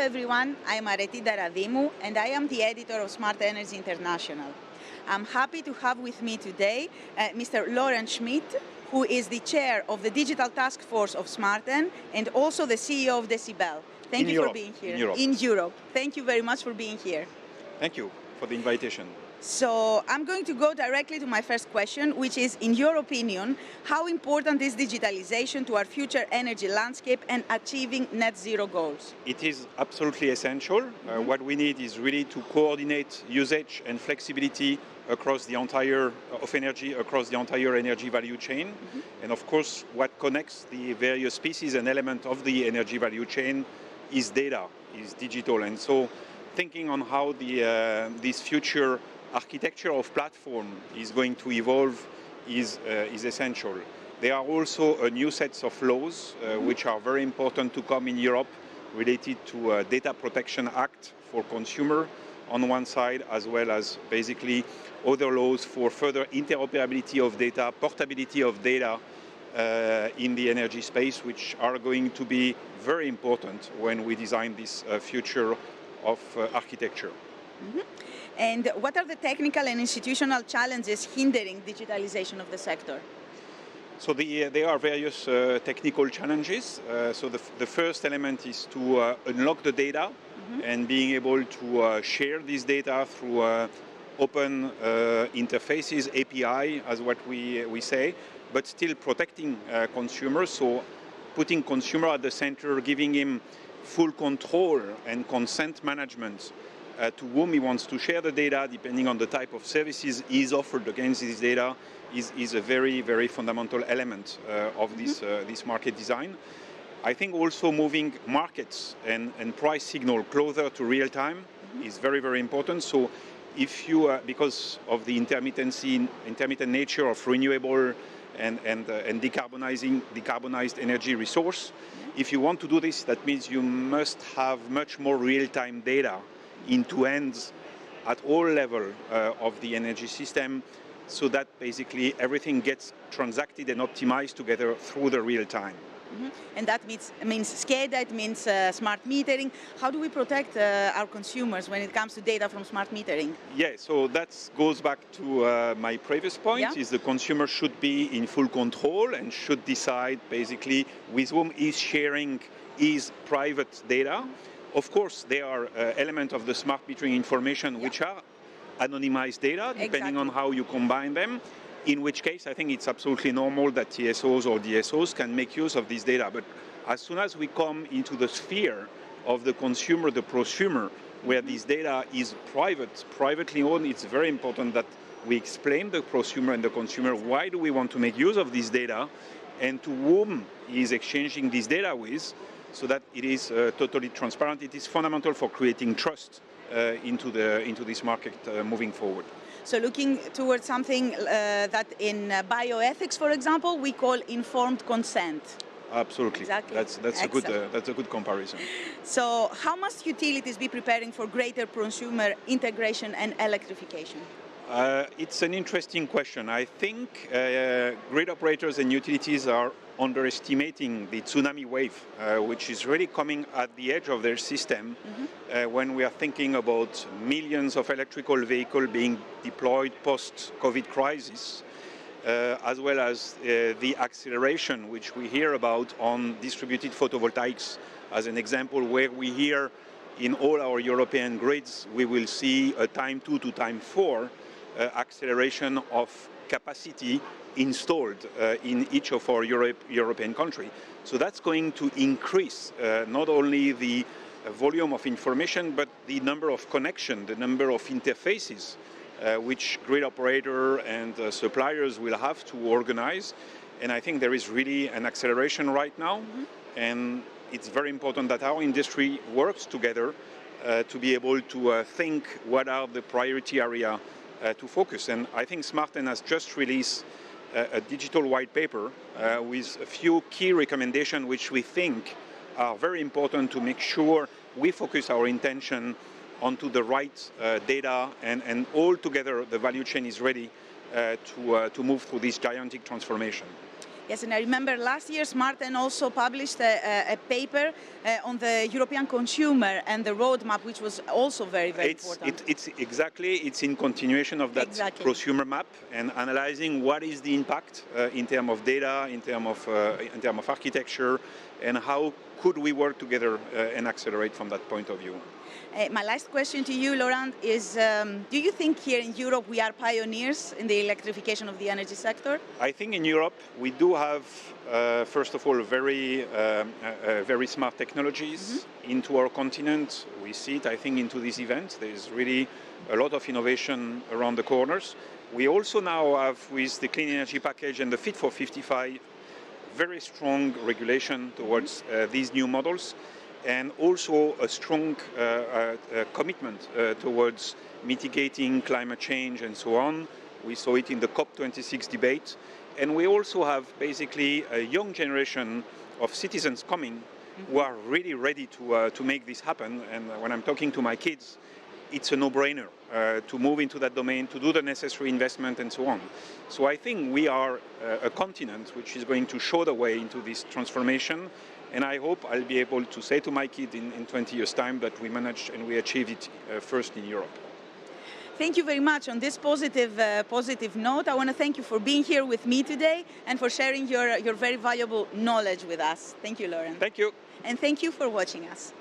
everyone, I am Areti Ntaradimou and I am the editor of SmartEn International. I'm happy to have with me today Mr. Laurent Schmitt, who is the chair of the digital task force of SmartEn and also the CEO of Dcbel. Thank you for being here. In Europe. Thank you very much for being here. Thank you for the invitation. So I'm going to go directly to my first question, which is, in your opinion, how important is digitalization to our future energy landscape and achieving net zero goals? It is absolutely essential. What we need is really to coordinate usage and flexibility across the entire energy value chain. And of course, what connects the various pieces and elements of the energy value chain is data, is digital. And so thinking on how this future architecture of platform is going to evolve is essential. There are also new sets of laws which are very important to come in Europe related to Data Protection Act for consumer on one side, as well as basically other laws for further interoperability of data, portability of data in the energy space, which are going to be very important when we design this future of architecture. And what are the technical and institutional challenges hindering digitalization of the sector? So there are various technical challenges. So the first element is to unlock the data and being able to share this data through open interfaces, API, as what we say, but still protecting consumers. So putting consumer at the center, giving him full control and consent management to whom he wants to share the data, depending on the type of services is offered against this data, is a very, very fundamental element of this market design. I think also moving markets and price signal closer to real time is very, very important. So if you, because of the intermittent nature of renewable and decarbonized energy resource, if you want to do this, that means you must have much more real-time data into ends at all levels of the energy system, so that basically everything gets transacted and optimized together through the real time. And that means SCADA, it means smart metering. How do we protect our consumers when it comes to data from smart metering? Yeah, so that goes back to my previous point, is the consumer should be in full control and should decide basically with whom is sharing his private data. Of course, there are elements of the smart metering information which are anonymized data, depending on how you combine them, in which case I think it's absolutely normal that TSOs or DSOs can make use of this data. But as soon as we come into the sphere of the consumer, the prosumer, where this data is privately owned, it's very important that we explain the prosumer and the consumer why do we want to make use of this data and to whom he is exchanging this data with, so that it is totally transparent. It is fundamental for creating trust into this market moving forward. So looking towards something that in bioethics, for example, we call informed consent. Absolutely. Exactly. That's a good comparison. So how must utilities be preparing for greater prosumer integration and electrification? It's an interesting question. I think grid operators and utilities are underestimating the tsunami wave, which is really coming at the edge of their system when we are thinking about millions of electrical vehicles being deployed post-COVID crisis, as well as the acceleration which we hear about on distributed photovoltaics as an example, where we hear in all our European grids, we will see a time 2 to time 4 acceleration of capacity installed in each of our European countries. So that's going to increase not only the volume of information, but the number of connections, the number of interfaces which grid operator and suppliers will have to organize. And I think there is really an acceleration right now. And it's very important that our industry works together to be able to think what are the priority area to focus. And I think SmartEn has just released a digital white paper with a few key recommendations which we think are very important to make sure we focus our intention onto the right data, and all together the value chain is ready to move through this gigantic transformation. Yes, and I remember last year SmartEn also published a paper on the European consumer and the roadmap, which was also very important. It's in continuation of that prosumer map and analyzing what is the impact in terms of data, in terms of architecture, and how could we work together and accelerate from that point of view. My last question to you, Laurent, is do you think here in Europe we are pioneers in the electrification of the energy sector? I think in Europe we do have, first of all, very smart technologies into our continent. We see it, I think, into these events. There's really a lot of innovation around the corners. We also now have, with the Clean Energy Package and the Fit for 55, very strong regulation towards these new models, and also a strong commitment towards mitigating climate change and so on. We saw it in the COP26 debate. And we also have basically a young generation of citizens coming who are really ready to make this happen. And when I'm talking to my kids, it's a no-brainer to move into that domain, to do the necessary investment and so on. So I think we are a continent which is going to show the way into this transformation. And I hope I'll be able to say to my kid in 20 years' time that we managed and we achieved it first in Europe. Thank you very much. On this positive note, I want to thank you for being here with me today and for sharing your very valuable knowledge with us. Thank you, Laurent. Thank you. And thank you for watching us.